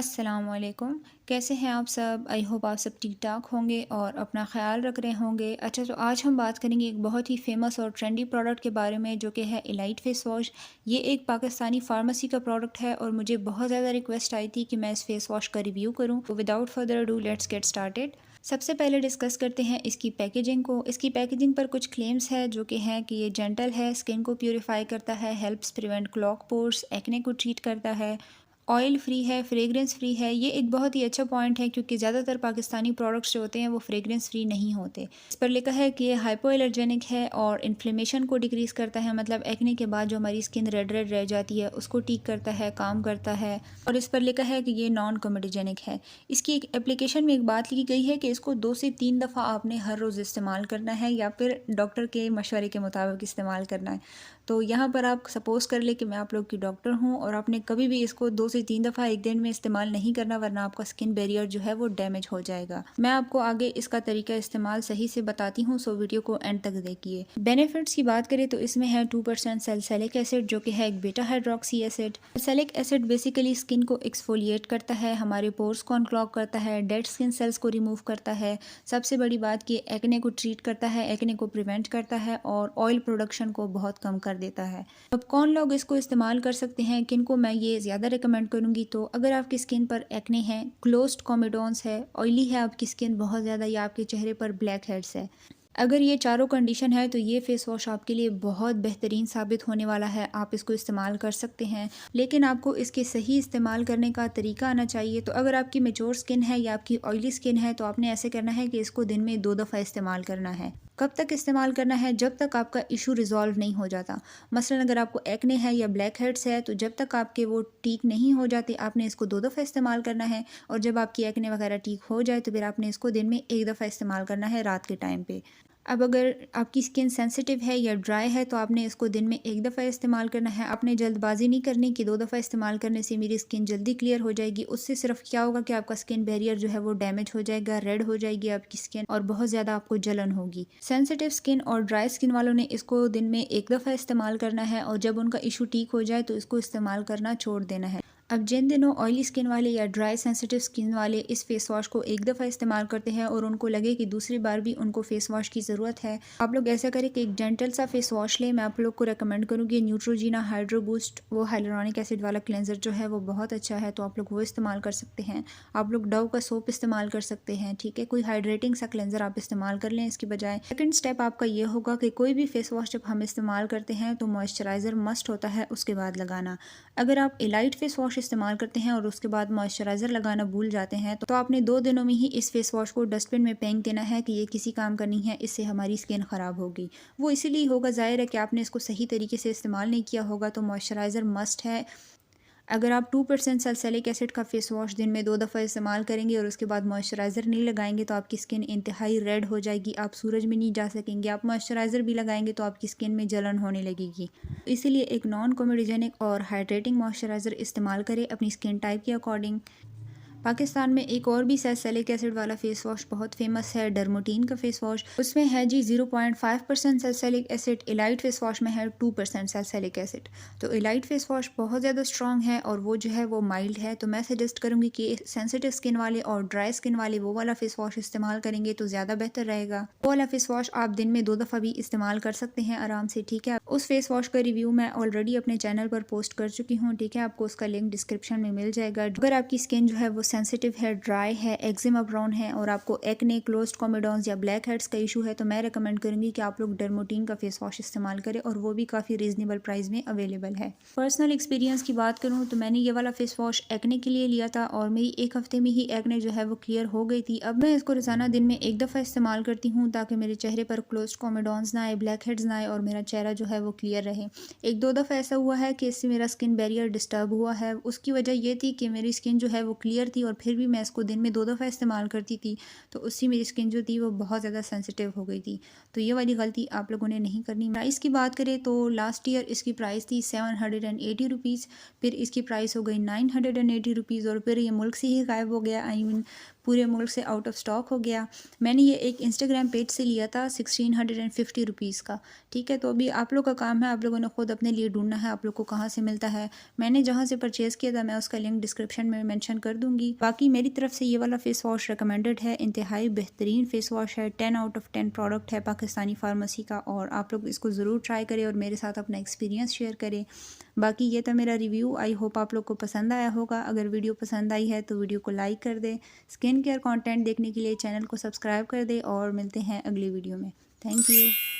अस्सलामुअलैकुम। कैसे हैं आप सब? आई होप आप सब ठीक ठाक होंगे और अपना ख़्याल रख रहे होंगे। अच्छा, तो आज हम बात करेंगे एक बहुत ही फ़ेमस और ट्रेंडी प्रोडक्ट के बारे में, जो कि है इलाइट फेस वॉश। ये एक पाकिस्तानी फार्मेसी का प्रोडक्ट है और मुझे बहुत ज़्यादा रिक्वेस्ट आई थी कि मैं इस फेस वॉश का रिव्यू करूँ। तो without further ado let's get started. सबसे पहले डिस्कस करते हैं इसकी पैकेजिंग को। इसकी पैकेजिंग पर कुछ क्लेम्स है जो कि हैं कि ये जेंटल है, स्किन को प्यूरिफाई करता है, helps prevent clog pores, acne को ट्रीट करता है, ऑयल फ्री है, फ्रेग्रेंस फ्री है। ये एक बहुत ही अच्छा पॉइंट है क्योंकि ज़्यादातर पाकिस्तानी प्रोडक्ट्स जो होते हैं वो फ्रेग्रेंस फ्री नहीं होते। इस पर लिखा है कि ये हाइपो एलर्जेनिक है और इन्फ्लेमेशन को डिक्रीज़ करता है, मतलब एक्ने के बाद जो हमारी स्किन रेड रेड रह जाती है उसको ठीक करता है, काम करता है। और इस पर लिखा है कि ये नॉन कमेडोजेनिक है। इसकी एक एप्लीकेशन में एक बात लिखी गई है कि इसको 2 से 3 दफ़ा आपने हर रोज़ इस्तेमाल करना है या फिर डॉक्टर के मशवरे के मुताबिक इस्तेमाल करना है। तो यहाँ पर आप सपोज़ कर ले कि मैं आप लोग की डॉक्टर हूँ और आपने कभी भी इसको 2 से 3 दफ़ा एक दिन में इस्तेमाल नहीं करना, वरना आपका स्किन बैरियर जो है वो डैमेज हो जाएगा। मैं आपको आगे इसका तरीका इस्तेमाल सही से बताती हूँ, सो वीडियो को एंड तक देखिए। बेनिफिट्स की बात करें तो इसमें है 2% सैलिसिलिक एसिड, जो कि है एक beta hydroxy acid. Salicylic acid basically skin को एक्सफोलिएट करता है, हमारे पोर्स को अनक्लॉग करता है, डेड स्किन सेल्स को रिमूव करता है। सबसे बड़ी बात कि एक्ने को ट्रीट करता है, एक्ने को प्रिवेंट करता है और ऑयल प्रोडक्शन को बहुत कम कर देता है। अब कौन लोग इसको इस्तेमाल कर सकते हैं, किनको मैं ये ज़्यादा रिकमेंड करूँगी? तो अगर आपकी स्किन पर एक्ने है, क्लोज्ड कॉमेडोन्स है, ऑयली है आपकी स्किन बहुत ज़्यादा, या आपके चेहरे पर ब्लैक हेड्स है, अगर ये चारों कंडीशन है तो ये फेस वॉश आपके लिए बहुत बेहतरीन साबित होने वाला है। आप इसको इस्तेमाल कर सकते हैं, लेकिन आपको इसके सही इस्तेमाल करने का तरीका आना चाहिए। तो अगर आपकी मैच्योर स्किन है या आपकी ऑयली स्किन है तो आपने ऐसे करना है कि इसको दिन में 2 दफ़ा इस्तेमाल करना है। कब तक इस्तेमाल करना है? जब तक आपका इशू रिजॉल्व नहीं हो जाता। मसलन अगर आपको एक्ने है या ब्लैक हेड्स है तो जब तक आपके वो ठीक नहीं हो जाते आपने इसको 2 दफ़ा इस्तेमाल करना है, और जब आपकी एक्ने वगैरह ठीक हो जाए तो फिर आपने इसको दिन में 1 दफ़ा इस्तेमाल करना है रात के टाइम पे। अब अगर आपकी स्किन सेंसिटिव है या ड्राई है तो आपने इसको दिन में 1 दफ़ा इस्तेमाल करना है। आपने जल्दबाजी नहीं करनी कि 2 दफ़ा इस्तेमाल करने से मेरी स्किन जल्दी क्लियर हो जाएगी। उससे सिर्फ क्या होगा कि आपका स्किन बैरियर जो है वो डैमेज हो जाएगा, रेड हो जाएगी आपकी स्किन और बहुत ज़्यादा आपको जलन होगी। सेंसिटिव स्किन और ड्राई स्किन वालों ने इसको दिन में 1 दफ़ा इस्तेमाल करना है और जब उनका इशू ठीक हो जाए तो इसको इस्तेमाल करना छोड़ देना है। अब जिन दिनों ऑयली स्किन वाले या ड्राई सेंसिटिव स्किन वाले इस फेस वॉश को 1 दफ़ा इस्तेमाल करते हैं और उनको लगे कि दूसरी बार भी उनको फेस वॉश की ज़रूरत है, आप लोग ऐसा करें कि एक जेंटल सा फेस वॉश लें। मैं आप लोग को रेकमेंड करूँगी न्यूट्रोजीना हाइड्रो बूस्ट, वो हाइलुरोनिक एसिड वाला क्लेंजर जो है वो बहुत अच्छा है, तो आप लोग वो इस्तेमाल कर सकते हैं। आप लोग डव का सोप इस्तेमाल कर सकते हैं, ठीक है। कोई हाइड्रेटिंग सा क्लेंजर आप इस्तेमाल कर लें इसकी बजाय। सेकंड स्टेप आपका ये होगा कि कोई भी फेस वॉश जब हम इस्तेमाल करते हैं तो मॉइस्चराइज़र मस्ट होता है उसके बाद लगाना। अगर आप इलाइट फेस वॉश इस्तेमाल करते हैं और उसके बाद मॉइस्चराइज़र लगाना भूल जाते हैं तो आपने 2 दिनों में ही इस फेस वॉश को डस्टबिन में फेंक देना है कि ये किसी काम का नहीं है, इससे हमारी स्किन ख़राब होगी। वो इसीलिए होगा, ज़ाहिर है कि आपने इसको सही तरीके से इस्तेमाल नहीं किया होगा। तो मॉइस्चराइज़र मस्ट है। अगर आप 2% सैलिसिलिक एसिड का फेस वॉश दिन में 2 दफ़ा इस्तेमाल करेंगे और उसके बाद मॉइस्चराइज़र नहीं लगाएंगे तो आपकी स्किन इंतहाई रेड हो जाएगी, आप सूरज में नहीं जा सकेंगे। आप मॉइस्चराइज़र भी लगाएंगे तो आपकी स्किन में जलन होने लगेगी। इसीलिए एक नॉन कोमेडोजेनिक और हाइड्रेटिंग मॉइस्चराइज़र इस्तेमाल करें अपनी स्किन टाइप के अकॉर्डिंग। पाकिस्तान में एक और भी सैलिसिलिक एसिड वाला फेस वॉश बहुत फेमस है, डर्मोटीन का फेस वॉश। उसमें है जी 0.5% salicylic acid. Elite face wash में है 2% सैलिसिलिक एसिड। तो इलाइट फेस वॉश बहुत ज़्यादा स्ट्रॉन्ग है और वो जो है वो माइल्ड है। तो मैं सजेस्ट करूँगी कि सेंसिटिव स्किन वाले और ड्राई स्किन वाले वो वाला फेस वॉश इस्तेमाल करेंगे तो ज़्यादा बेहतर रहेगा। वो वाला फेस वॉश आप दिन में 2 दफ़ा भी इस्तेमाल कर सकते हैं आराम से, ठीक है। उस फेस वॉश का रिव्यू मैं ऑलरेडी अपने चैनल पर पोस्ट कर चुकी हूँ, ठीक है। आपको उसका लिंक डिस्क्रिप्शन में मिल जाएगा। अगर आपकी स्किन जो है वो सेंसिटिव है, ड्राई है, एक्जिमा ब्राउन है और आपको एक्ने, क्लोज्ड कॉमेडोन्स या ब्लैक हेड्स का इशू है तो मैं रेकमेंड करूंगी कि आप लोग डर्मोटीन का फेस वॉश इस्तेमाल करें और वो भी काफ़ी रीजनेबल प्राइस में अवेलेबल है। पर्सनल एक्सपीरियंस की बात करूं तो मैंने ये वाला फेस वॉश एक्ने के लिए लिया था और मेरी 1 हफ्ते में ही एक्ने जो है वो क्लियर हो गई थी। अब मैं इसको रोजाना दिन में 1 दफ़ा इस्तेमाल करती हूँ ताकि मेरे चेहरे पर क्लोज्ड कॉमेडोन्स ना आए, ब्लैक हेड्स ना आए और मेरा चेहरा जो है वो क्लियर रहे। 1-2 दफ़ा ऐसा हुआ है कि इससे मेरा स्किन बैरियर डिस्टर्ब हुआ है। उसकी वजह ये थी कि मेरी स्किन जो है वो क्लियर थी और फिर भी मैं इसको दिन में 2 दफ़ा इस्तेमाल करती थी, तो उससे मेरी स्किन जो थी वो बहुत ज़्यादा सेंसिटिव हो गई थी। तो ये वाली गलती आप लोगों ने नहीं करनी। प्राइस की बात करें तो लास्ट ईयर इसकी प्राइस थी 780 रुपीज़, फिर इसकी प्राइस हो गई 980 रुपीज़ और फिर ये मुल्क से ही गायब हो गया। आई मीन पूरे मुल्क से आउट ऑफ स्टॉक हो गया। मैंने ये एक इंस्टाग्राम पेज से लिया था 1650 रुपीज़ का, ठीक है। तो अभी आप लोग का काम है, आप लोगों ने खुद अपने लिए ढूंढना है आप लोग को कहाँ से मिलता है। मैंने जहाँ से परचेज़ किया था मैं उसका लिंक डिस्क्रिप्शन में मेंशन कर दूँगी। बाकी मेरी तरफ से ये वाला फेस वॉश रिकमेंडेड है, इंतहाई बेहतरीन फेस वॉश है, 10 आउट ऑफ 10 प्रोडक्ट है पाकिस्तानी फार्मेसी का, और आप लोग इसको ज़रूर ट्राई करें और मेरे साथ अपना एक्सपीरियंस शेयर करें। बाकी ये था मेरा रिव्यू, आई होप आप लोग को पसंद आया होगा। अगर वीडियो पसंद आई है तो वीडियो को लाइक कर दें, स्किन केयर कंटेंट देखने के लिए चैनल को सब्सक्राइब कर दें और मिलते हैं अगली वीडियो में। Thank you.